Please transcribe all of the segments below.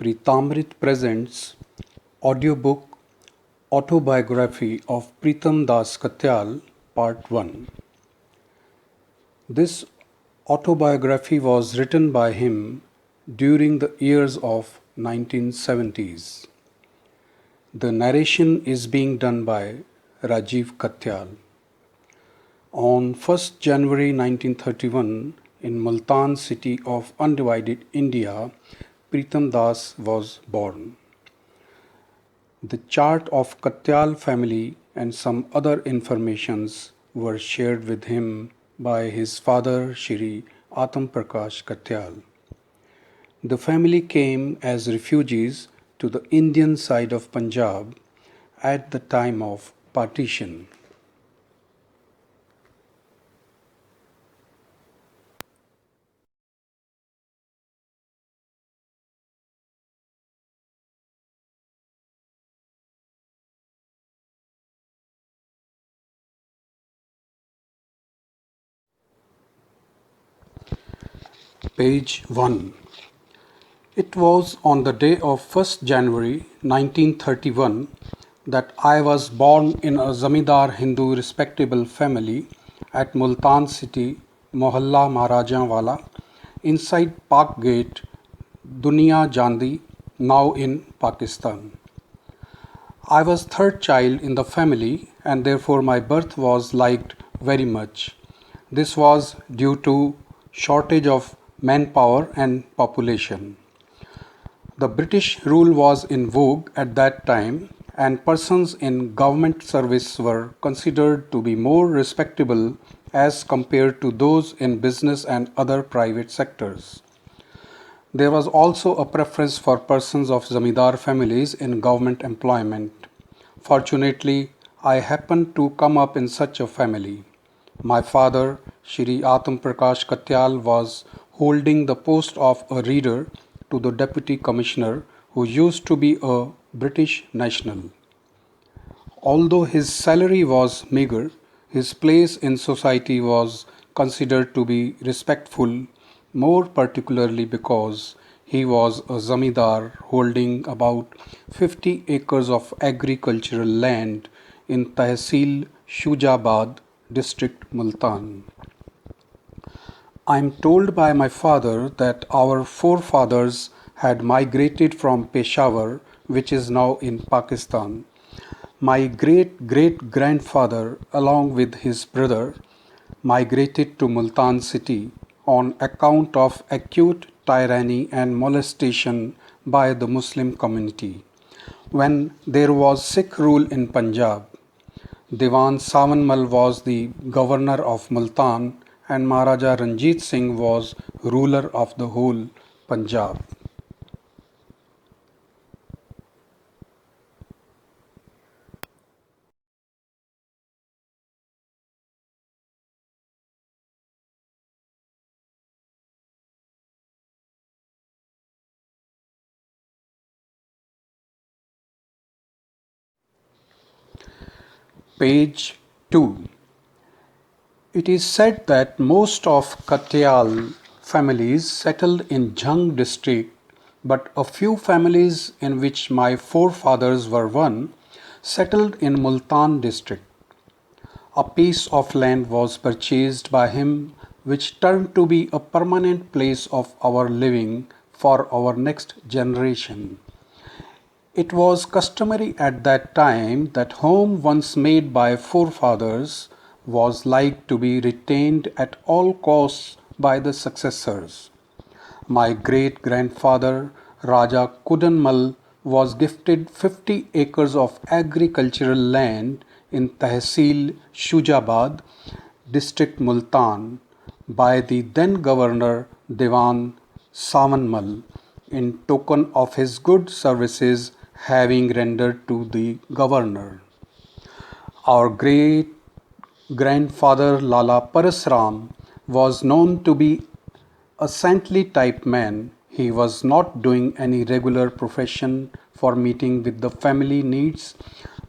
Pritamrit presents audiobook Autobiography of Pritam Das Katyal, Part 1. This autobiography was written by him during the years of 1970s. The narration is being done by Rajiv Katyal. On 1st January 1931, in Multan city of undivided India, Pritam Das was born. The chart of Katyal family and some other informations were shared with him by his father Shri Atam Prakash Katyal. The family came as refugees to the Indian side of Punjab at the time of partition. Page 1. It was on the day of 1st January 1931 that I was born in a Zamindar Hindu respectable family at Multan city, Mohalla Maharajanwala, inside Park Gate, Dunia Jandi, now in Pakistan. I was third child in the family and therefore my birth was liked very much. This was due to shortage of manpower and population. The British rule was in vogue at that time and persons in government service were considered to be more respectable as compared to those in business and other private sectors. There was also a preference for persons of Zamindar families in government employment. Fortunately, I happened to come up in such a family. My father, Shri Atam Prakash Katyal, was holding the post of a reader to the Deputy Commissioner, who used to be a British national. Although his salary was meagre, his place in society was considered to be respectful, more particularly because he was a zamindar holding about 50 acres of agricultural land in Tehsil Shujabad district Multan. I am told by my father that our forefathers had migrated from Peshawar, which is now in Pakistan. My great great grandfather, along with his brother, migrated to Multan city on account of acute tyranny and molestation by the Muslim community. When there was Sikh rule in Punjab, Diwan Savanmal was the governor of Multan and Maharaja Ranjit Singh was ruler of the whole Punjab. Page 2. It is said that most of Katyal families settled in Jhang district, but a few families, in which my forefathers were one, settled in Multan district. A piece of land was purchased by him which turned to be a permanent place of our living for our next generation. It was customary at that time that home once made by forefathers was like to be retained at all costs by the successors. My great grandfather Raja Kudanmal was gifted 50 acres of agricultural land in Tehsil Shujabad, district Multan, by the then governor Diwan Savanmal in token of his good services having rendered to the governor. Our great grandfather Lala Parasram was known to be a saintly type man. He was not doing any regular profession for meeting with the family needs,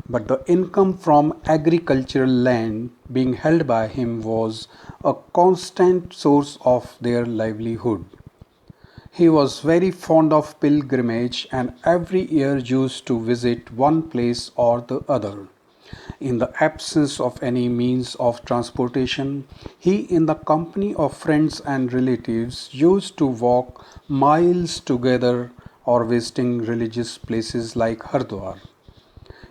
but the income from agricultural land being held by him was a constant source of their livelihood. He was very fond of pilgrimage and every year used to visit one place or the other. In the absence of any means of transportation, he, in the company of friends and relatives, used to walk miles together or visiting religious places like Hardwar.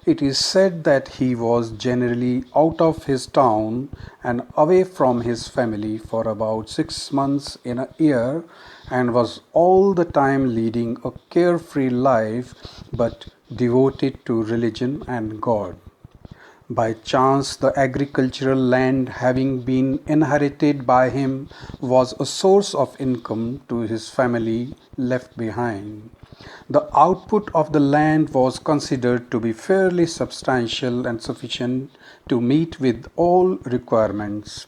It is said that he was generally out of his town and away from his family for about 6 months in a year and was all the time leading a carefree life but devoted to religion and God. By chance, the agricultural land, having been inherited by him, was a source of income to his family left behind. The output of the land was considered to be fairly substantial and sufficient to meet with all requirements.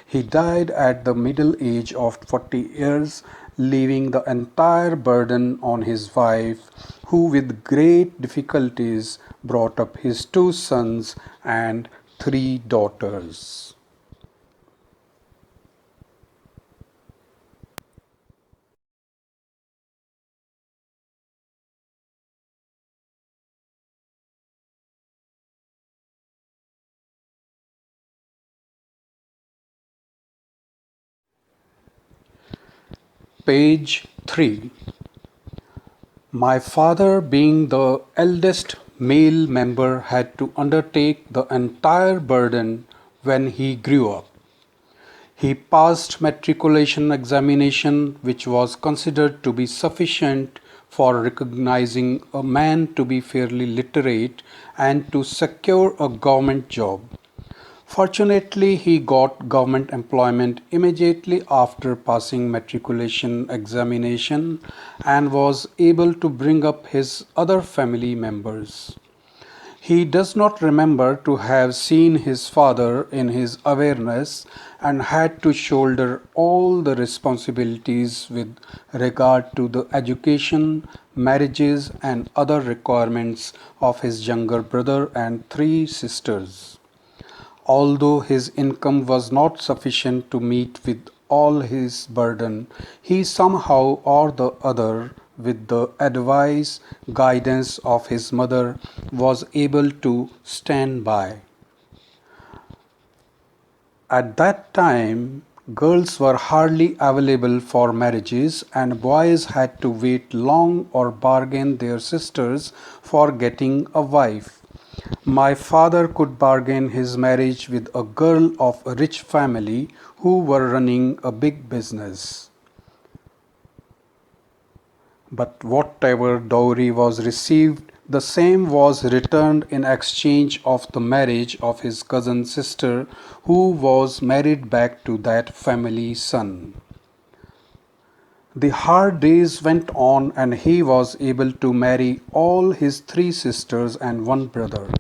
He died at the middle age of 40 years, leaving the entire burden on his wife, who with great difficulties brought up his two sons and three daughters. Page 3. My father, being the eldest male member, had to undertake the entire burden when he grew up. He passed matriculation examination, which was considered to be sufficient for recognizing a man to be fairly literate and to secure a government job. Fortunately, he got government employment immediately after passing matriculation examination and was able to bring up his other family members. He does not remember to have seen his father in his awareness and had to shoulder all the responsibilities with regard to the education, marriages, and other requirements of his younger brother and three sisters. Although his income was not sufficient to meet with all his burden, he somehow or the other, with the advice, guidance of his mother, was able to stand by. At that time, girls were hardly available for marriages, and boys had to wait long or bargain their sisters for getting a wife. My father could bargain his marriage with a girl of a rich family who were running a big business. But whatever dowry was received, the same was returned in exchange of the marriage of his cousin's sister, who was married back to that family's son. The hard days went on, and he was able to marry all his three sisters and one brother.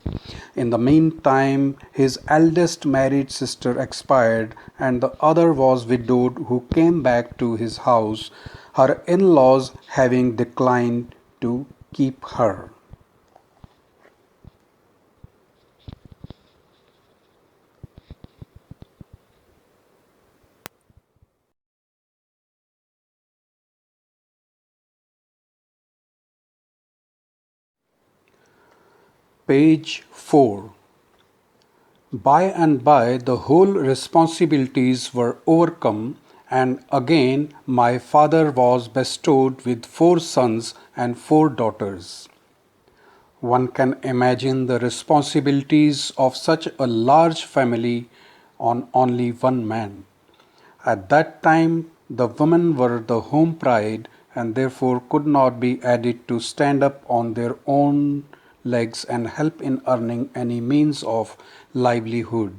In the meantime, his eldest married sister expired, and the other was widowed, who came back to his house, her in laws having declined to keep her. Page 4. By and by, the whole responsibilities were overcome, and again my father was bestowed with four sons and four daughters. One can imagine the responsibilities of such a large family on only one man. At that time, the women were the home pride and therefore could not be added to stand up on their own legs and help in earning any means of livelihood.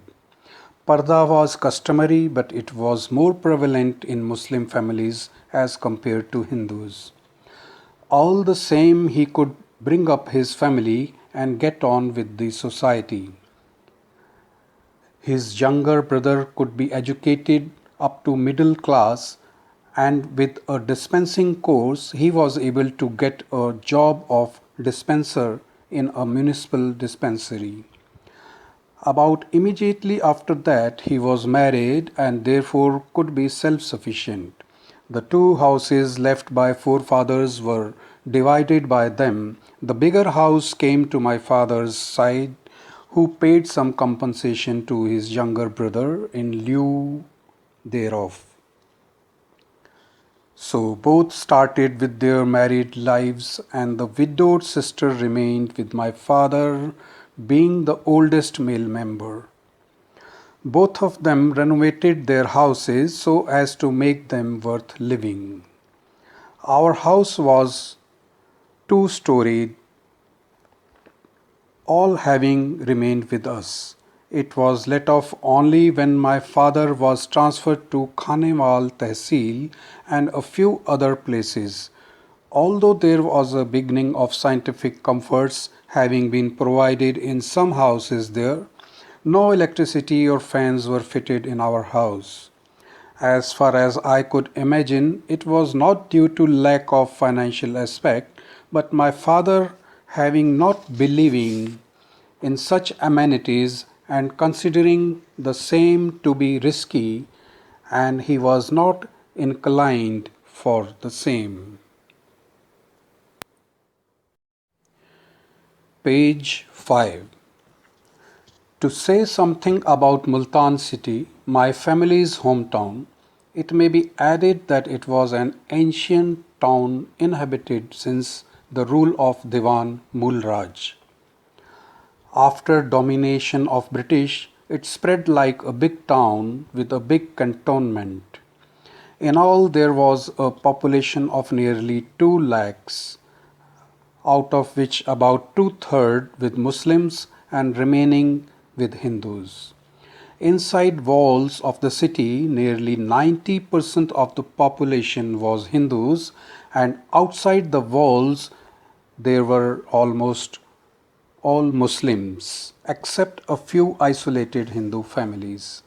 Parda was customary, but it was more prevalent in Muslim families as compared to Hindus. All the same, he could bring up his family and get on with the society. His younger brother could be educated up to middle class, and with a dispensing course, he was able to get a job of dispenser in a municipal dispensary. About immediately after that, he was married and therefore could be self sufficient. The two houses left by forefathers were divided by them. The bigger house came to my father's side, who paid some compensation to his younger brother in lieu thereof. So both started with their married lives, and the widowed sister remained with my father, being the oldest male member. Both of them renovated their houses so as to make them worth living. Our house was two-storied, all having remained with us. It was let off only when my father was transferred to Khanewal Tehsil and a few other places. Although there was a beginning of scientific comforts having been provided in some houses there, no electricity or fans were fitted in our house. As far as I could imagine, it was not due to lack of financial aspect, but my father having not believing in such amenities and considering the same to be risky, and he was not inclined for the same. Page 5. To say something about Multan city, my family's hometown, it may be added that it was an ancient town inhabited since the rule of Diwan Mulraj. After domination of British, it spread like a big town with a big cantonment. In all, there was a population of nearly 2 lakhs, out of which about two-thirds with Muslims and remaining with Hindus. Inside walls of the city, nearly 90% of the population was Hindus, and outside the walls, there were almost all Muslims, except a few isolated Hindu families.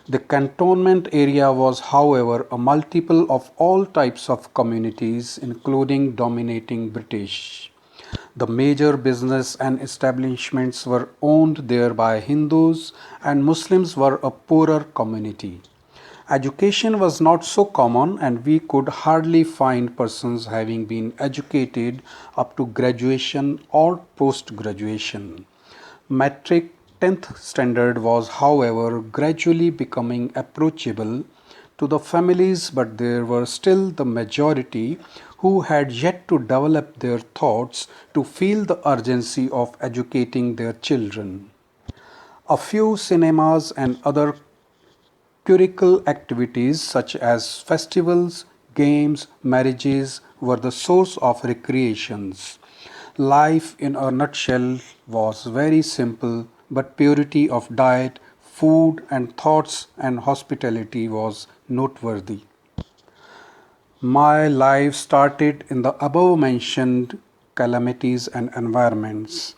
The cantonment area was, however, a multiple of all types of communities, including dominating British. The major business and establishments were owned there by Hindus, and Muslims were a poorer community. Education was not so common, and we could hardly find persons having been educated up to graduation or post graduation. Metric 10th standard was, however, gradually becoming approachable to the families, but there were still the majority who had yet to develop their thoughts to feel the urgency of educating their children. A few cinemas and other curricular activities such as festivals, games, marriages were the source of recreations. Life in a nutshell was very simple, but purity of diet, food, and thoughts and hospitality was noteworthy. My life started in the above mentioned calamities and environments.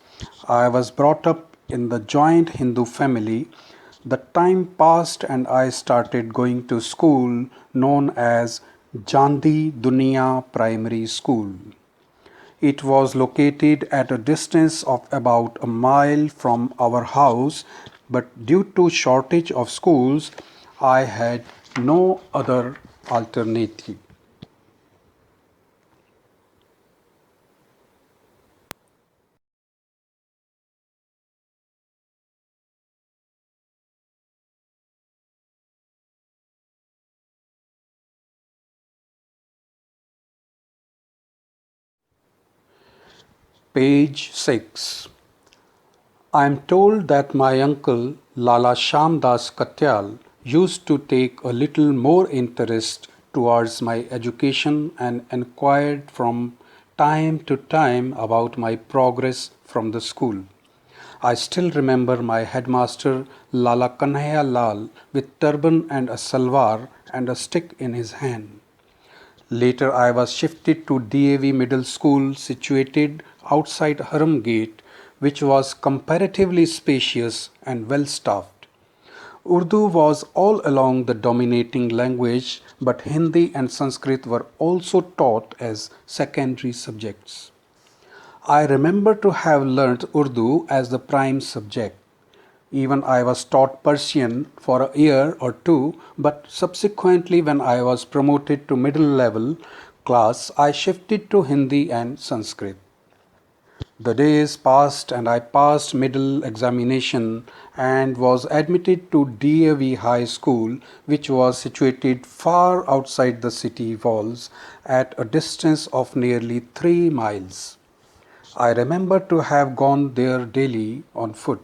I was brought up in the joint Hindu family. The time passed and I started going to school known as Jandi Dunia Primary School. It was located at a distance of about a mile from our house, but due to shortage of schools, I had no other alternative. Page 6. I am told that my uncle Lala Shyam Das Katyal used to take a little more interest towards my education and inquired from time to time about my progress from the school. I still remember my headmaster Lala Kanhaiya Lal with turban and a salwar and a stick in his hand. Later, I was shifted to DAV Middle School situated outside Haram Gate, which was comparatively spacious and well staffed. Urdu was all along the dominating language, but Hindi and Sanskrit were also taught as secondary subjects. I remember to have learnt Urdu as the prime subject. Even I was taught Persian for a year or two, but subsequently, when I was promoted to middle level class, I shifted to Hindi and Sanskrit. The days passed and I passed middle examination and was admitted to DAV High School, which was situated far outside the city walls at a distance of nearly 3 miles. I remember to have gone there daily on foot.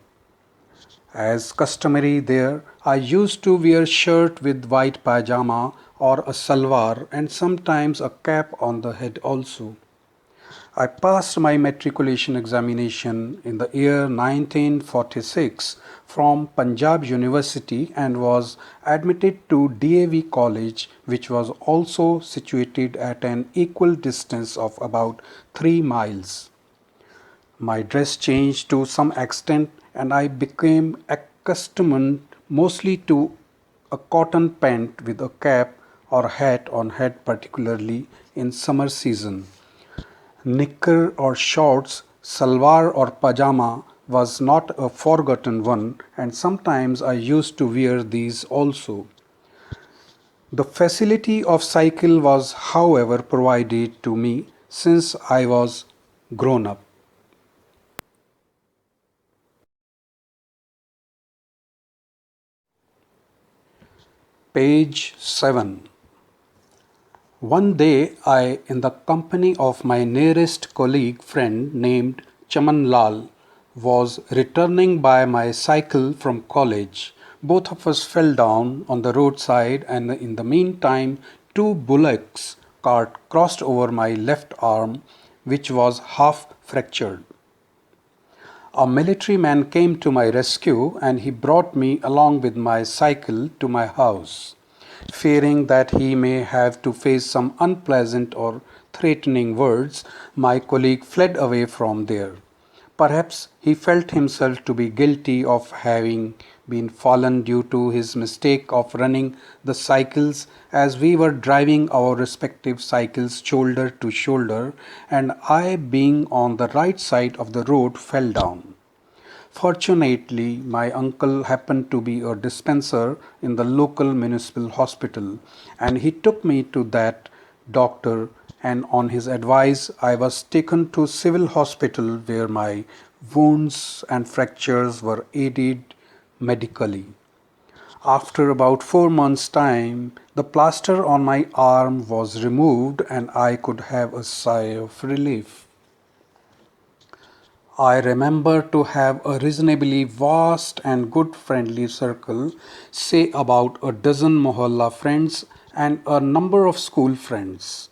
As customary there, I used to wear shirt with white pajama or a salwar and sometimes a cap on the head also. I passed my matriculation examination in the year 1946 from Punjab University and was admitted to DAV College, which was also situated at an equal distance of about 3 miles. My dress changed to some extent and I became accustomed mostly to a cotton pant with a cap or hat on head, particularly in summer season. Knicker or shorts, salwar or pajama was not a forgotten one, and sometimes I used to wear these also. The facility of cycle was, however, provided to me since I was grown up. Page 7. One day I, in the company of my nearest colleague friend named Chaman Lal, was returning by my cycle from college. Both of us fell down on the roadside, and in the meantime, two bullocks cart crossed over my left arm, which was half fractured. A military man came to my rescue and he brought me along with my cycle to my house. Fearing that he may have to face some unpleasant or threatening words, my colleague fled away from there. Perhaps he felt himself to be guilty of having been fallen due to his mistake of running the cycles as we were driving our respective cycles shoulder to shoulder, and I, being on the right side of the road, fell down. Fortunately, my uncle happened to be a dispenser in the local municipal hospital, and he took me to that doctor, and on his advice I was taken to civil hospital where my wounds and fractures were aided medically. After about 4 months' time, the plaster on my arm was removed and I could have a sigh of relief. I remember to have a reasonably vast and good friendly circle, say about a dozen mohalla friends and a number of school friends.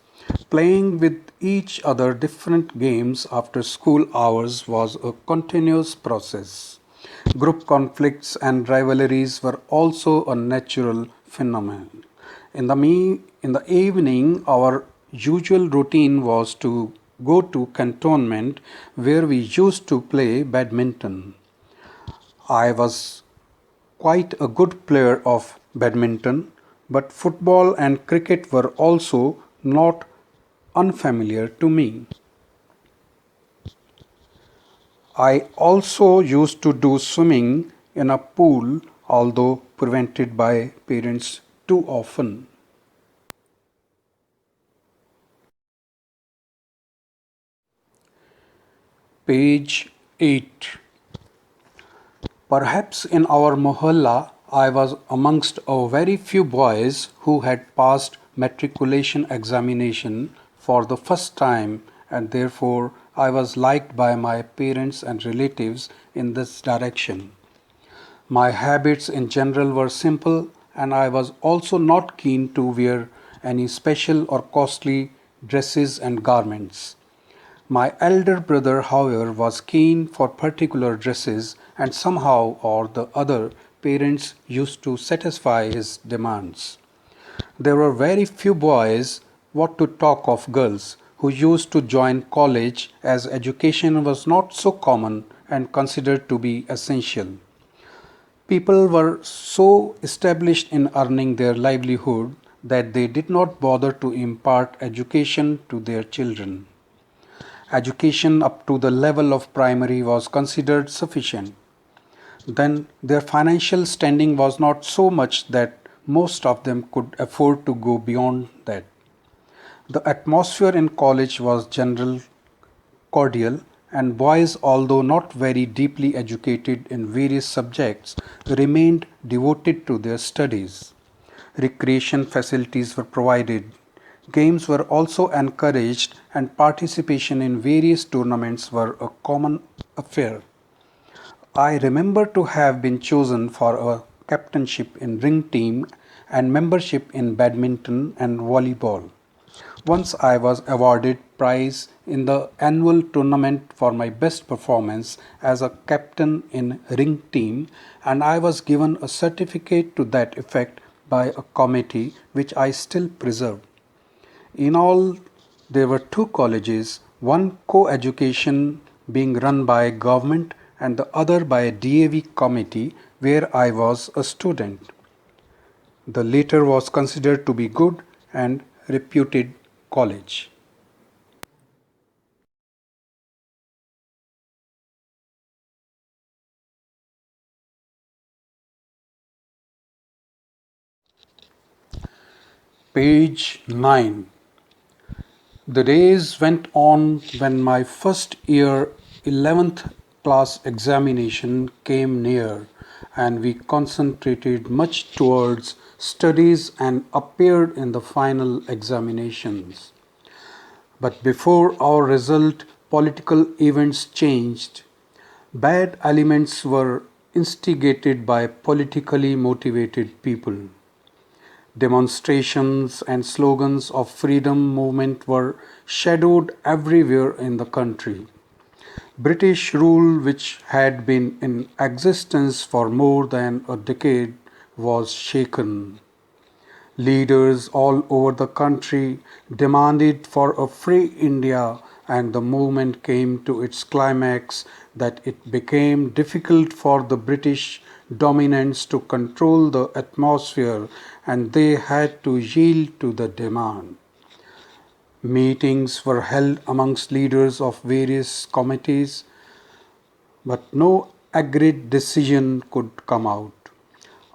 Playing with each other different games after school hours was a continuous process. Group conflicts and rivalries were also a natural phenomenon. In the evening, our usual routine was to go to cantonment where we used to play badminton. I was quite a good player of badminton, but football and cricket were also not unfamiliar to me. I also used to do swimming in a pool, although prevented by parents too often. Page 8. Perhaps in our mohalla I was amongst a very few boys who had passed matriculation examination for the first time, and therefore I was liked by my parents and relatives in this direction. My habits in general were simple, and I was also not keen to wear any special or costly dresses and garments. My elder brother, however, was keen for particular dresses, and somehow or the other, parents used to satisfy his demands. There were very few boys, what to talk of girls, who used to join college as education was not so common and considered to be essential. People were so established in earning their livelihood that they did not bother to impart education to their children. Education up to the level of primary was considered sufficient. Then their financial standing was not so much that most of them could afford to go beyond that. The atmosphere in college was general cordial, and boys, although not very deeply educated in various subjects, remained devoted to their studies. Recreation facilities were provided, games were also encouraged, and participation in various tournaments were a common affair. I remember to have been chosen for a captainship in ring team and membership in badminton and volleyball. Once I was awarded prize in the annual tournament for my best performance as a captain in ring team, and I was given a certificate to that effect by a committee which I still preserve. In all, there were two colleges, one co-education being run by government and the other by a DAV committee where I was a student. The latter was considered to be good and reputed college. Page 9. The days went on when my first year 11th class examination came near, and we concentrated much towards studies and appeared in the final examinations. But before our result, political events changed. Bad elements were instigated by politically motivated people. Demonstrations and slogans of freedom movement were shadowed everywhere in the country. British rule, which had been in existence for more than a decade, was shaken. Leaders all over the country demanded for a free India, and the movement came to its climax that it became difficult for the British dominants to control the atmosphere, and they had to yield to the demand. Meetings were held amongst leaders of various committees, but no agreed decision could come out.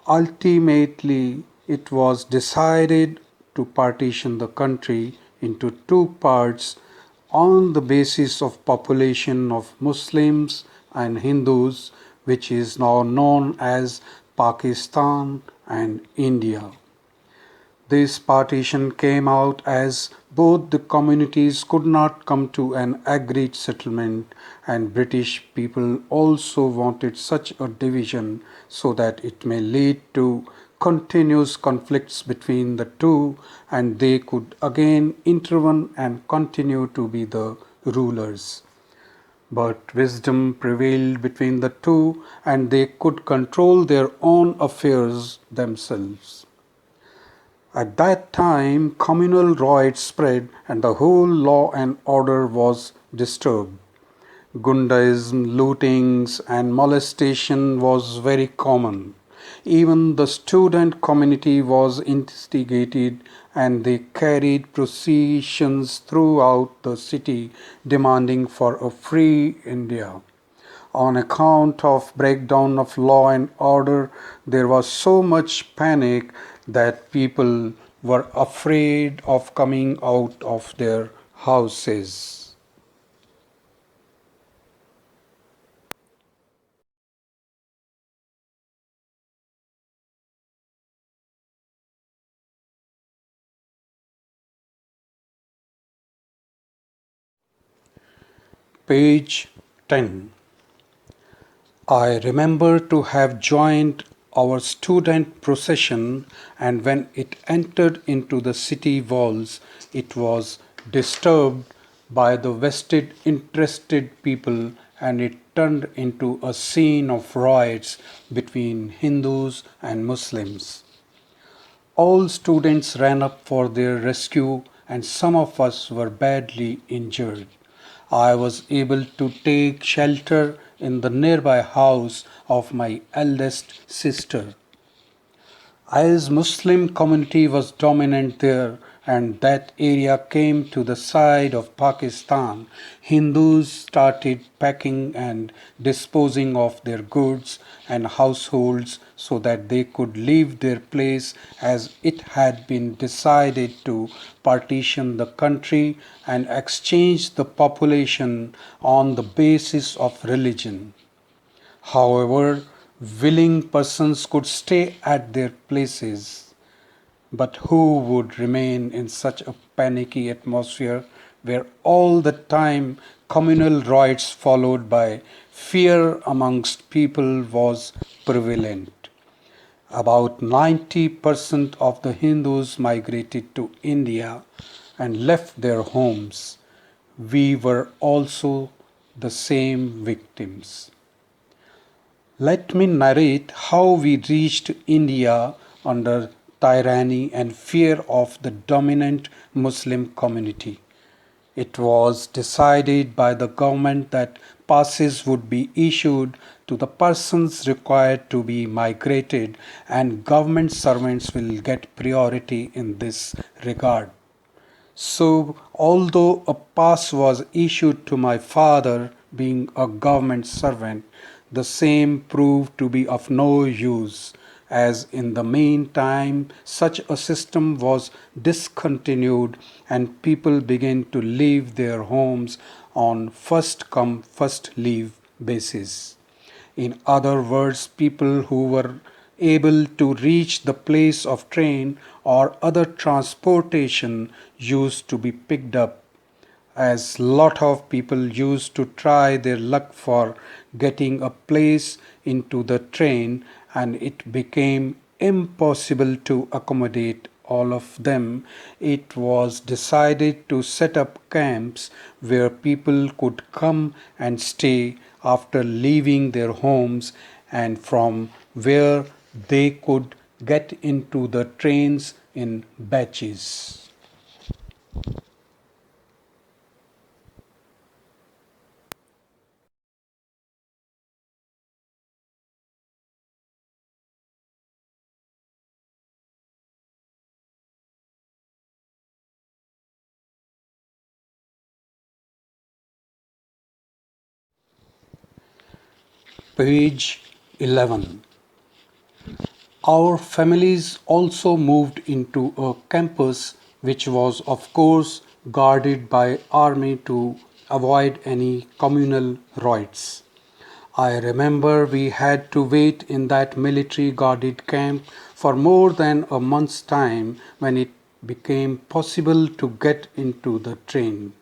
Ultimately, it was decided to partition the country into two parts on the basis of population of Muslims and Hindus, which is now known as Pakistan and India. This partition came out as both the communities could not come to an agreed settlement, and British people also wanted such a division so that it may lead to continuous conflicts between the two, and they could again intervene and continue to be the rulers. But wisdom prevailed between the two, and they could control their own affairs themselves. At that time, communal riots spread and the whole law and order was disturbed. Gundaism, lootings, and molestation was very common. Even the student community was instigated, and they carried processions throughout the city demanding for a free India. On account of breakdown of law and order, there was so much panic that people were afraid of coming out of their houses. Page 10. I remember to have joined our student procession, and when it entered into the city walls, it was disturbed by the vested interested people, and it turned into a scene of riots between Hindus and Muslims. All students ran up for their rescue, and some of us were badly injured. I was able to take shelter in the nearby house of my eldest sister. As Muslim community was dominant there, and that area came to the side of Pakistan, Hindus started packing and disposing of their goods and households so that they could leave their place, as it had been decided to partition the country and exchange the population on the basis of religion. However, willing persons could stay at their places, but who would remain in such a panicky atmosphere where all the time communal riots followed by fear amongst people was prevalent? About 90% of the Hindus migrated to India and left their homes. We were also the same victims. Let me narrate how we reached India under tyranny and fear of the dominant Muslim community. It was decided by the government that passes would be issued to the persons required to be migrated, and government servants will get priority in this regard. So, although a pass was issued to my father, being a government servant, the same proved to be of no use, as in the meantime such a system was discontinued and people began to leave their homes on first come, first leave basis. In other words, people who were able to reach the place of train or other transportation used to be picked up, as lot of people used to try their luck for getting a place into the train, and it became impossible to accommodate all of them. It was decided to set up camps where people could come and stay after leaving their homes, and from where they could get into the trains in batches. Page 11. Our families also moved into a campus which was, of course, guarded by army to avoid any communal riots. I remember we had to wait in that military guarded camp for more than a month's time when it became possible to get into the train.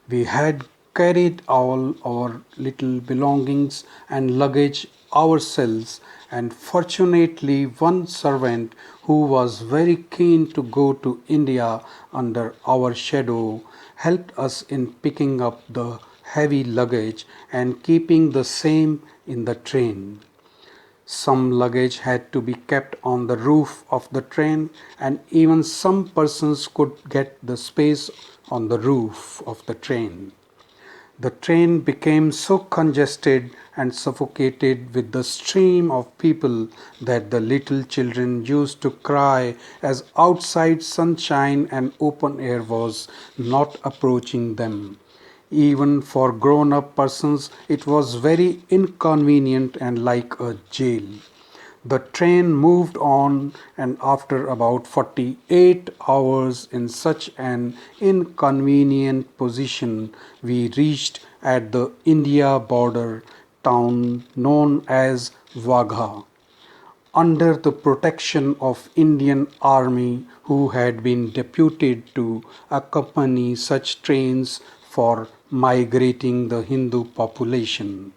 We had carried all our little belongings and luggage ourselves, and fortunately, one servant who was very keen to go to India under our shadow helped us in picking up the heavy luggage and keeping the same in the train. Some luggage had to be kept on the roof of the train, and even some persons could get the space on the roof of the train. The train became so congested and suffocated with the stream of people that the little children used to cry as outside sunshine and open air was not approaching them. Even for grown up persons, it was very inconvenient and like a jail. The train moved on, and after about 48 hours in such an inconvenient position, we reached at the India border town known as Wagha, under the protection of Indian army who had been deputed to accompany such trains for migrating the Hindu population.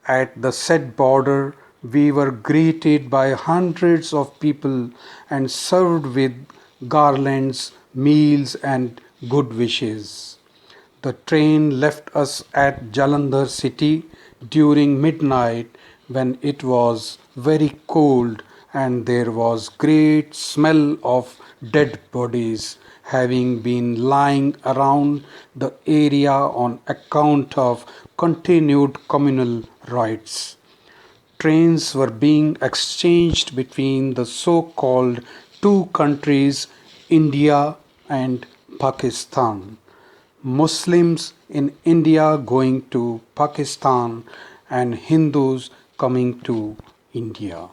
At the said border, we were greeted by hundreds of people and served with garlands, meals, and good wishes. The train left us at Jalandhar city during midnight when it was very cold and there was great smell of dead bodies having been lying around the area on account of continued communal riots. Trains were being exchanged between the so called two countries India and Pakistan. Muslims in India going to Pakistan and Hindus coming to India.